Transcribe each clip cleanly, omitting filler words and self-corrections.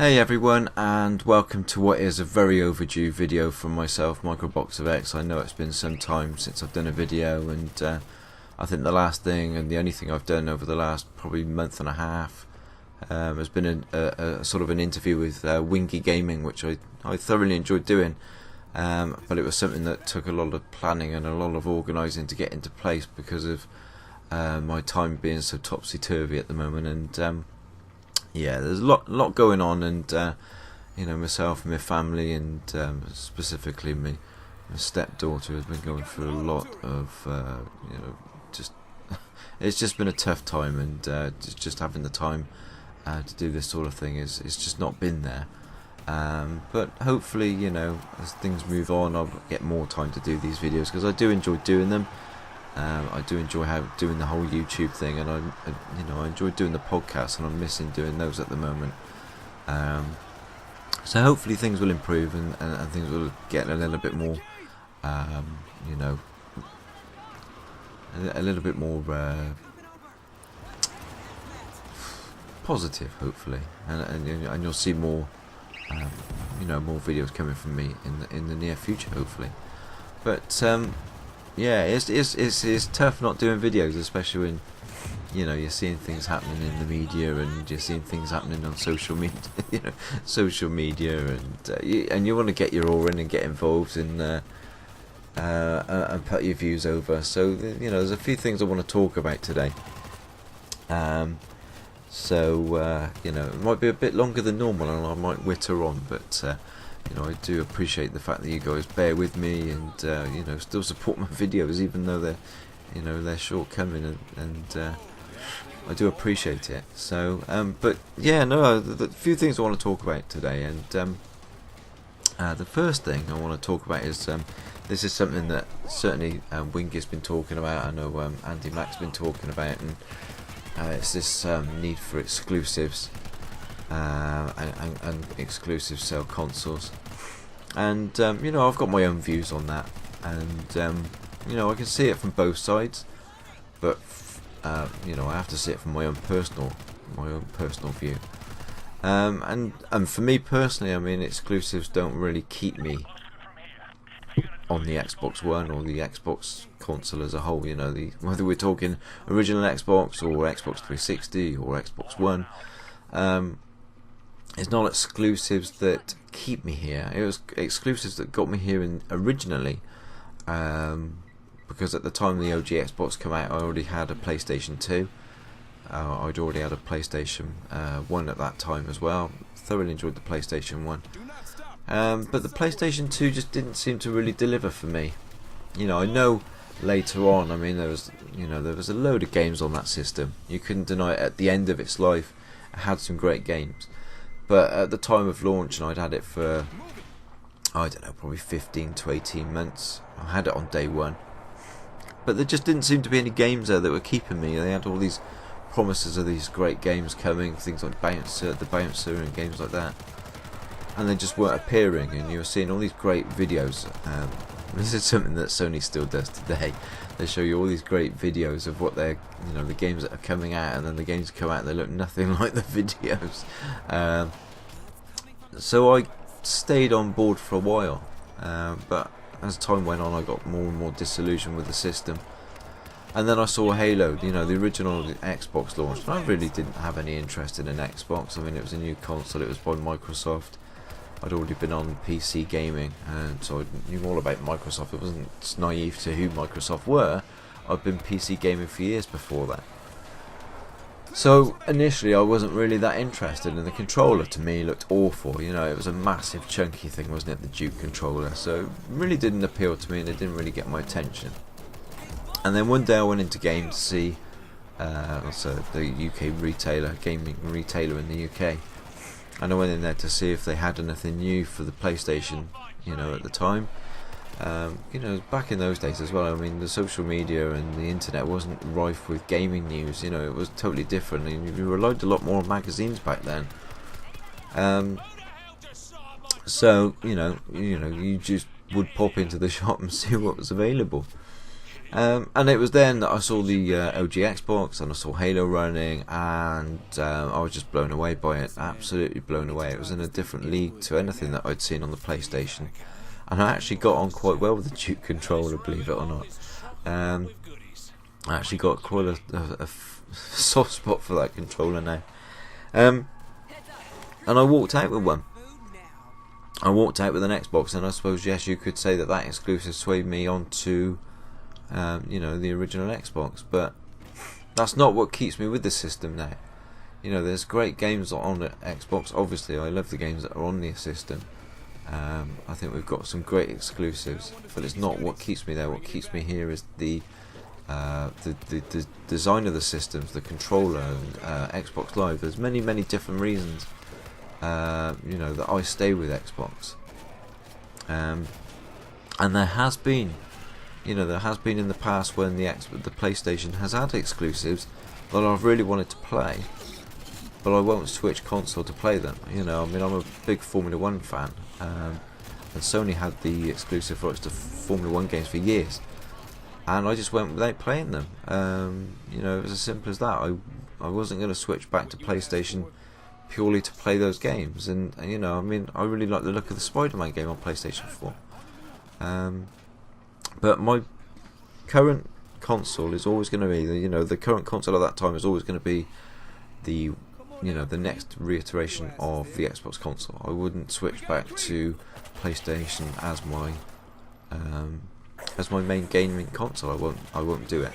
Hey everyone, and welcome to what is a very overdue video from myself, Microbox of X. I know it's been some time since I've done a video, and I think the last thing and the only thing I've done over the last probably month and a half has been a sort of an interview with Wingy Gaming, which I thoroughly enjoyed doing, but it was something that took a lot of planning and a lot of organising to get into place because of my time being so topsy-turvy at the moment. And yeah, there's a lot going on, and you know, myself and my family, and specifically my stepdaughter has been going through a lot of you know, just it's just been a tough time, and just having the time to do this sort of thing is just not been there. But hopefully, you know, as things move on, I'll get more time to do these videos because I do enjoy doing them. I do enjoy doing the whole YouTube thing, and I enjoy doing the podcast, and I'm missing doing those at the moment. So hopefully things will improve, and things will get a little bit more, you know, a little bit more positive, hopefully, and you'll see more, you know, more videos coming from me in the near future, hopefully. But yeah, it's tough not doing videos, especially when, you know, you're seeing things happening in the media, and you're seeing things happening on social media, you know, and you want to get your oar in and get involved and put your views over. So you know, there's a few things I want to talk about today. So you know, it might be a bit longer than normal, and I might witter on, but you know, I do appreciate the fact that you guys bear with me and you know, still support my videos even though they're, you know, they're shortcoming, and I do appreciate it. So but yeah, no, the few things I want to talk about today, and the first thing I want to talk about is this is something that certainly Wingy's been talking about. I know Andy Mack's been talking about, and it's this need for exclusives. And exclusive sale consoles, and you know, I've got my own views on that, and you know, I can see it from both sides, but you know, I have to see it from my own personal view, and for me personally, I mean, exclusives don't really keep me on the Xbox One or the Xbox console as a whole. You know, whether we're talking original Xbox or Xbox 360 or Xbox One. It's not exclusives that keep me here. It was exclusives that got me here originally, because at the time the OG Xbox came out, I already had a PlayStation 2. I'd already had a PlayStation 1 at that time as well. Thoroughly enjoyed the PlayStation 1. But the PlayStation 2 just didn't seem to really deliver for me. You know, I know later on, I mean, there was a load of games on that system. You couldn't deny it. At the end of its life, it had some great games. But at the time of launch, and I'd had it for, I don't know, probably 15 to 18 months. I had it on day one. But there just didn't seem to be any games there that were keeping me. They had all these promises of these great games coming, things like the Bouncer and games like that. And they just weren't appearing, and you were seeing all these great videos. This is something that Sony still does today. They show you all these great videos of what they're, you know, the games that are coming out, and then the games come out and they look nothing like the videos. So I stayed on board for a while, but as time went on, I got more and more disillusioned with the system. And then I saw Halo, you know, the original Xbox launched, and I really didn't have any interest in an Xbox. I mean, it was a new console, it was by Microsoft. I'd already been on PC gaming, and so I knew all about Microsoft. It wasn't naive to who Microsoft were. I'd been PC gaming for years before that. So initially I wasn't really that interested, and the controller to me looked awful. You know, it was a massive chunky thing, wasn't it, the Duke controller? So it really didn't appeal to me, and it didn't really get my attention. And then one day I went into game to see also the UK retailer, gaming retailer in the UK. And I went in there to see if they had anything new for the PlayStation, you know, at the time. You know, back in those days as well, I mean, the social media and the internet wasn't rife with gaming news. You know, it was totally different, and you relied a lot more on magazines back then. So you just would pop into the shop and see what was available. And it was then that I saw the OG Xbox and I saw Halo running, and I was just blown away by it, absolutely blown away. It was in a different league to anything that I'd seen on the PlayStation, and I actually got on quite well with the Duke controller, believe it or not. I actually got quite a soft spot for that controller now. And I walked out with one. I walked out with an Xbox, and I suppose, yes, you could say that that exclusive swayed me onto the original Xbox, but that's not what keeps me with the system now. There's great games on the Xbox. Obviously, I love the games that are on the system. I think we've got some great exclusives, but it's not what keeps me there. What keeps me here is the design of the systems, the controller, Xbox Live. There's many different reasons that I stay with Xbox, and there has been in the past when the PlayStation has had exclusives that I've really wanted to play, but I won't switch console to play them. I'm a big Formula 1 fan, and Sony had the exclusive rights to Formula 1 games for years, and I just went without playing them. It was as simple as that. I wasn't going to switch back to PlayStation purely to play those games, and I really like the look of the Spider-Man game on PlayStation 4. But my current console is always going to be the current console at that time is always going to be the next reiteration of the Xbox console. I wouldn't switch back to PlayStation as my main gaming console. I won't do it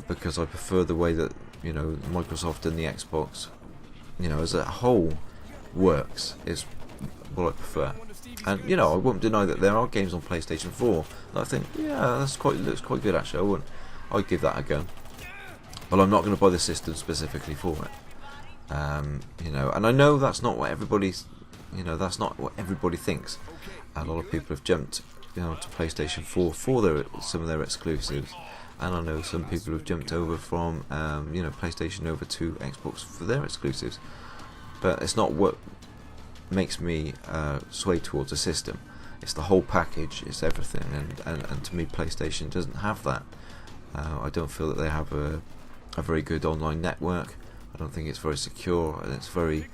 because I prefer the way that Microsoft and the Xbox as a whole works is what I prefer. And I won't deny that there are games on PlayStation 4 that I think, looks quite good actually. I'd give that a go, but I'm not going to buy the system specifically for it. And I know that's not what everybody's, that's not what everybody thinks. A lot of people have jumped, to PlayStation 4 for some of their exclusives, and I know some people have jumped over from, PlayStation over to Xbox for their exclusives. But it's not what makes me sway towards a system. It's the whole package. It's everything, and to me, PlayStation doesn't have that. I don't feel that they have a very good online network. I don't think it's very secure, and it's very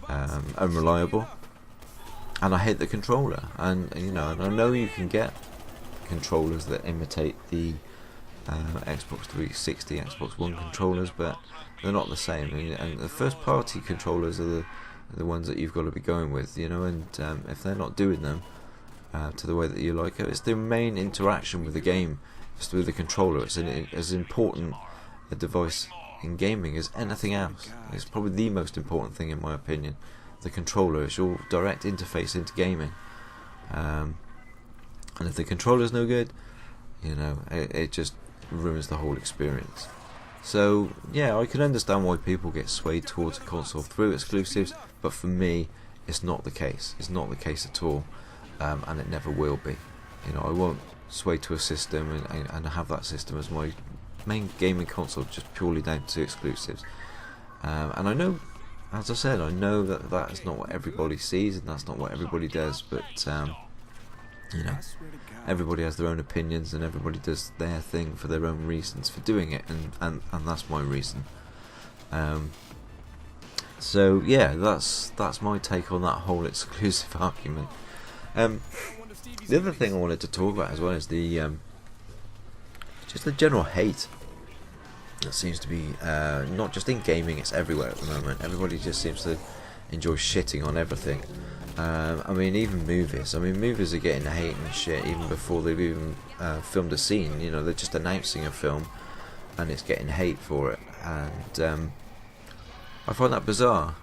unreliable. And I hate the controller. And and I know you can get controllers that imitate the Xbox 360, Xbox One controllers, but they're not the same. And the first-party controllers are the ones that you've got to be going with, and if they're not doing them to the way that you like it, it's the main interaction with the game. It's through the controller. It's as important a device in gaming as anything else. It's probably the most important thing in my opinion. The controller is your direct interface into gaming, and if the controller's no good, it just ruins the whole experience. So I can understand why people get swayed towards a console through exclusives, but for me it's not the case. It's not the case at all, and it never will be. I won't sway to a system and have that system as my main gaming console just purely down to exclusives. And I know, as I said, I know that is not what everybody sees and that's not what everybody does, but everybody has their own opinions and everybody does their thing for their own reasons for doing it, and that's my reason. So that's my take on that whole exclusive argument. The other thing I wanted to talk about as well is just the general hate that seems to be not just in gaming, it's everywhere at the moment. Everybody just seems to enjoy shitting on everything. Even movies. Movies are getting hate and shit even before they've even filmed a scene. They're just announcing a film and it's getting hate for it. And I find that bizarre.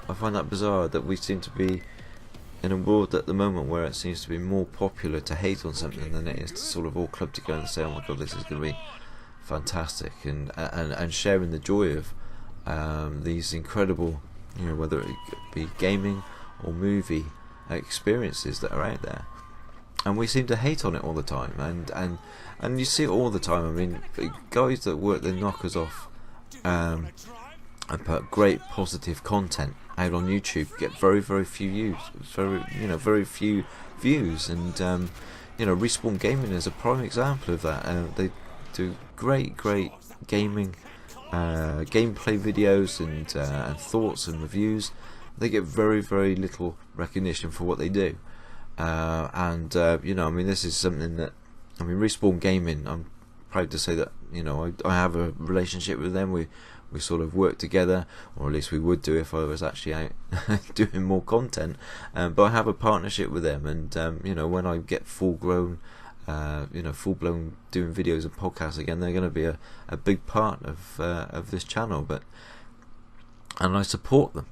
That we seem to be in a world at the moment where it seems to be more popular to hate on something than it is to sort of all club together and say, oh my god, this is going to be fantastic, and sharing the joy of these incredible, whether it be gaming or movie experiences that are out there, and we seem to hate on it all the time, and you see it all the time. Guys that work their knockers off and put great positive content out on YouTube get very few views, very few views, and you know, Respawn Gaming is a prime example of that. They do great gaming gameplay videos and thoughts and reviews. They get very little recognition for what they do, you know, I mean, this is something that, I mean, Respawn Gaming, I'm proud to say that, you know, I have a relationship with them. We sort of work together, or at least we would do if I was actually out doing more content. But I have a partnership with them, and you know, when I get full blown doing videos and podcasts again, they're going to be a big part of this channel. And I support them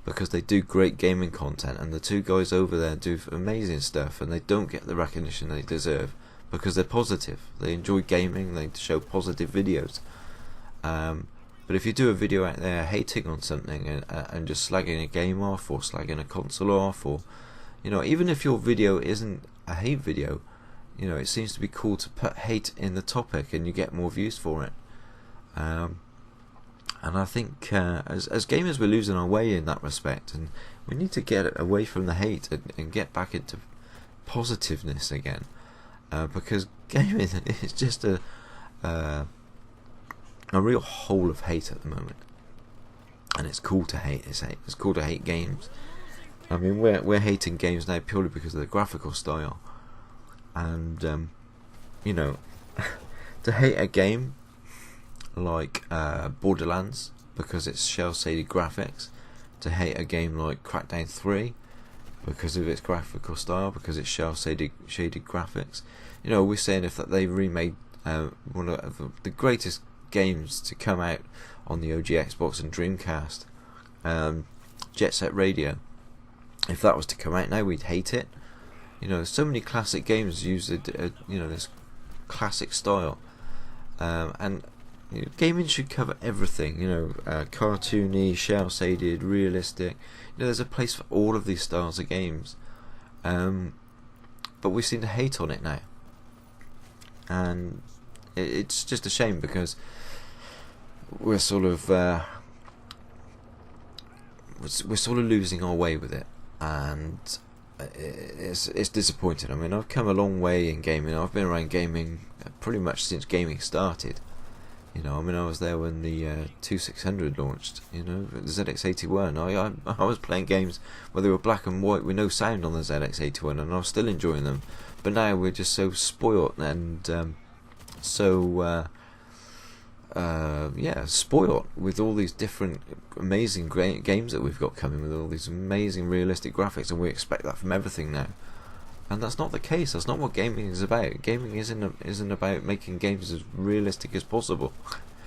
because they do great gaming content, and the two guys over there do amazing stuff, and they don't get the recognition they deserve because they're positive. They enjoy gaming. They show positive videos. But if you do a video out there hating on something and just slagging a game off, or slagging a console off, or, you know, even if your video isn't a hate video, you know, it seems to be cool to put hate in the topic and you get more views for it. And I think as gamers, we're losing our way in that respect, and we need to get away from the hate and get back into positiveness again, because gaming is just a real hole of hate at the moment, and it's cool to hate. It's cool to hate games. I mean, we're hating games now purely because of the graphical style, and you know, to hate a game like Borderlands because it's shell-shaded graphics, to hate a game like Crackdown 3 because of its graphical style, because it's shell-shaded graphics. You know, we're saying if that they remade one of the greatest games to come out on the OG Xbox and Dreamcast, Jet Set Radio, if that was to come out now, we'd hate it. You know, so many classic games use you know, this classic style, and you know, gaming should cover everything. You know, cartoony, shell-shaded, realistic. You know, there's a place for all of these styles of games, but we seem to hate on it now, and it's just a shame because we're sort of losing our way with it, and it's disappointing. I mean, I've come a long way in gaming. I've been around gaming pretty much since gaming started. You know, I mean, I was there when the 2600 launched. You know, the ZX81. I was playing games where they were black and white with no sound on the ZX81, and I was still enjoying them. But now we're just so spoilt and spoiled with all these different amazing great games that we've got coming, with all these amazing realistic graphics, and we expect that from everything now. And that's not the case. That's not what gaming is about. Gaming isn't about making games as realistic as possible.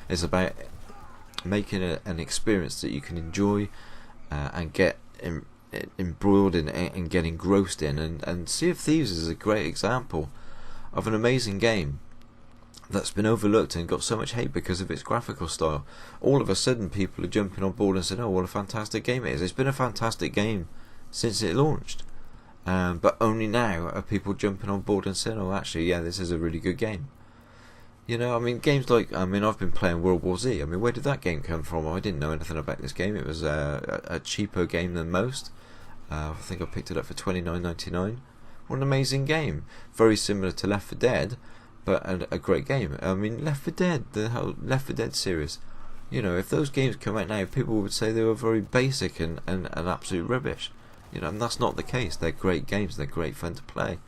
It's about making an experience that you can enjoy and get embroiled in and get engrossed in. And Sea of Thieves is a great example of an amazing game that's been overlooked and got so much hate because of its graphical style. All of a sudden people are jumping on board and saying, oh, what a fantastic game it is. It's been a fantastic game since it launched, but only now are people jumping on board and saying, oh, actually, yeah, this is a really good game. You know, I mean, games like, I mean, I've been playing World War Z. I mean, where did that game come from? I didn't know anything about this game. It was a cheaper game than most. I think I picked it up for $29.99. What an amazing game. Very similar to Left 4 Dead, but a great game. I mean, Left 4 Dead, the whole Left 4 Dead series, you know, if those games come out now, people would say they were very basic and absolute rubbish. You know, and that's not the case. They're great games. They're great fun to play.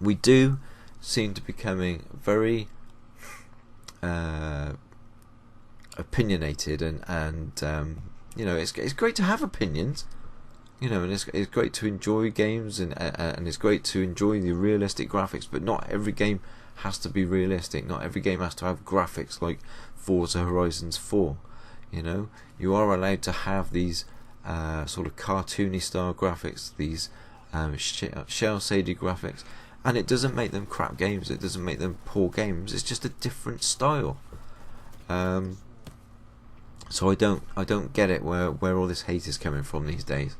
We do seem to be becoming very opinionated, and you know, it's great to have opinions. You know, and it's great to enjoy games, and it's great to enjoy the realistic graphics, but not every game has to be realistic. Not every game has to have graphics like Forza Horizons 4. You know, you are allowed to have these sort of cartoony style graphics, these shell-shaded graphics, and it doesn't make them crap games. It doesn't make them poor games. It's just a different style. So I don't get it where all this hate is coming from these days.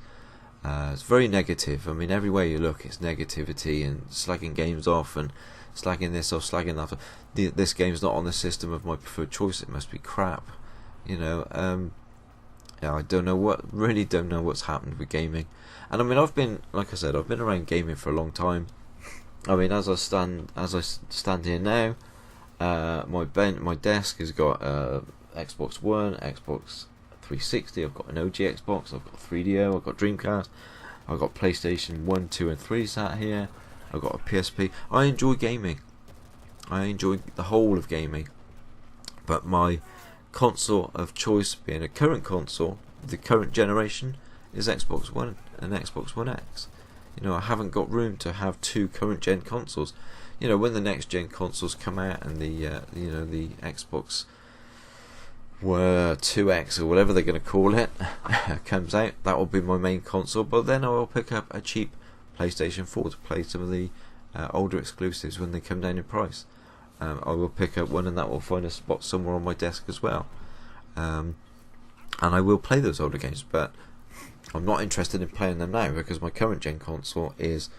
It's very negative. I mean, everywhere you look, it's negativity and slagging games off and slagging this off, slagging that off. This game's not on the system of my preferred choice. It must be crap. You know, yeah, I don't know really don't know what's happened with gaming. And I mean, I've been, like I said, I've been around gaming for a long time. I mean, as I stand here now, my desk has got Xbox One, Xbox 360. I've got an OG Xbox. I've got 3DO. I've got Dreamcast. I've got PlayStation 1, 2 and 3 sat here. I've got a PSP. I enjoy gaming. I enjoy the whole of gaming. But my console of choice, being a current console, the current generation, is Xbox One and Xbox One X. You know, I haven't got room to have two current gen consoles. You know, when the next gen consoles come out and the the Xbox 2X or whatever they're going to call it comes out, that will be my main console. But then I will pick up a cheap PlayStation 4 to play some of the older exclusives when they come down in price. I will pick up one and that will find a spot somewhere on my desk as well. And I will play those older games, but I'm not interested in playing them now because my current gen console is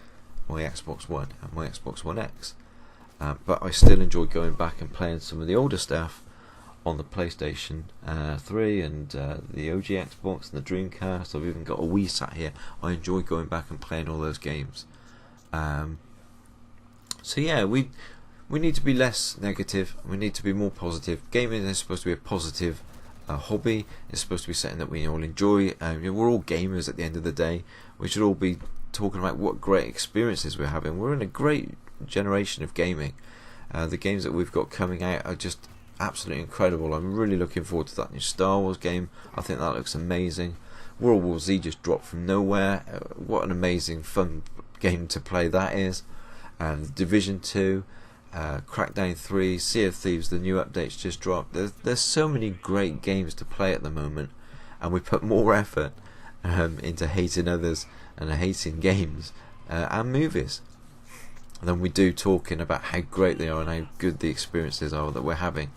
my Xbox One and my Xbox One X. But I still enjoy going back and playing some of the older stuff on the PlayStation 3 and the OG Xbox and the Dreamcast. I've even got a Wii sat here. I enjoy going back and playing all those games. So yeah, we need to be less negative. We need to be more positive. Gaming is supposed to be a positive hobby. It's supposed to be something that we all enjoy. We're all gamers at the end of the day. We should all be talking about what great experiences we're having. We're in a great generation of gaming. The games that we've got coming out are just absolutely incredible. I'm really looking forward to that new Star Wars game. I think that looks amazing. World War Z just dropped from nowhere. What an amazing fun game to play that is. And Division 2, Crackdown 3, Sea of Thieves, the new updates just dropped. There's so many great games to play at the moment, and we put more effort into hating others and hating games and movies than we do talking about how great they are and how good the experiences are that we're having.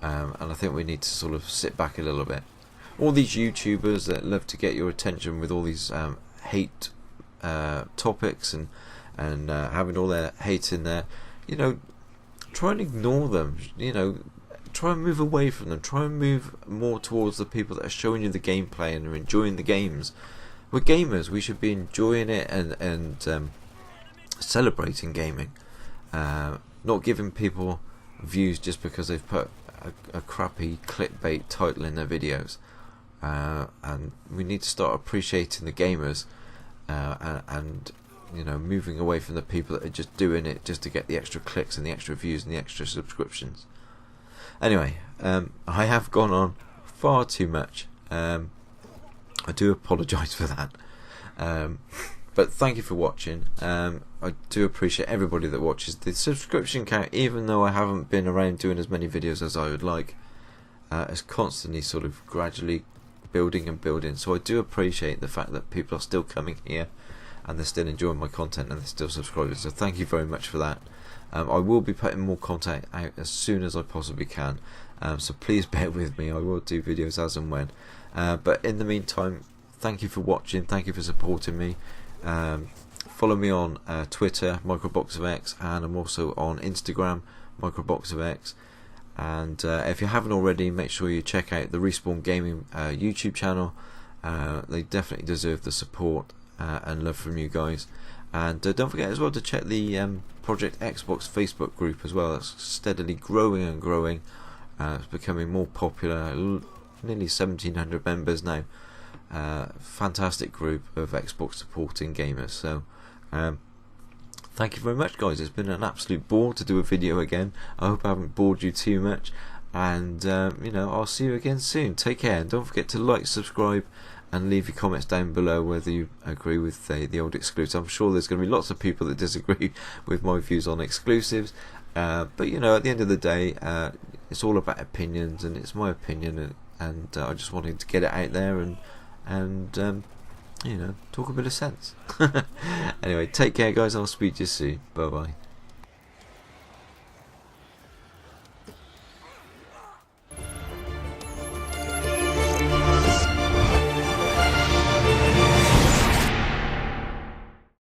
And I think we need to sort of sit back a little bit. All these YouTubers that love to get your attention with all these hate topics and having all their hate in there, you know, try and ignore them. You know, try and move away from them. Try and move more towards the people that are showing you the gameplay and are enjoying the games. We're gamers. We should be enjoying it and celebrating gaming, not giving people views just because they've put a crappy clickbait title in their videos. And we need to start appreciating the gamers and you know, moving away from the people that are just doing it just to get the extra clicks and the extra views and the extra subscriptions. Anyway, I have gone on far too much. I do apologise for that. But thank you for watching. I do appreciate everybody that watches. The subscription count, even though I haven't been around doing as many videos as I would like, is constantly sort of gradually building and building. So I do appreciate the fact that people are still coming here and they're still enjoying my content and they're still subscribing. So thank you very much for that. I will be putting more content out as soon as I possibly can. So please bear with me. I will do videos as and when. But in the meantime, thank you for watching. Thank you for supporting me. Follow me on Twitter, MicroBoxOfX, and I'm also on Instagram, MicroBoxOfX. And if you haven't already, make sure you check out the Respawn Gaming YouTube channel. They definitely deserve the support and love from you guys. And don't forget as well to check the Project Xbox Facebook group as well. It's steadily growing and growing. It's becoming more popular. Nearly 1,700 members now. Fantastic group of Xbox supporting gamers. So thank you very much, guys. It's been an absolute bore to do a video again. I hope I haven't bored you too much, and you know, I'll see you again soon. Take care, and don't forget to like, subscribe and leave your comments down below whether you agree with the old exclusives. I'm sure there's going to be lots of people that disagree with my views on exclusives, but you know, at the end of the day, it's all about opinions, and it's my opinion, and I just wanted to get it out there and you know, talk a bit of sense. Anyway, take care, guys. I'll speak to you soon. Bye bye.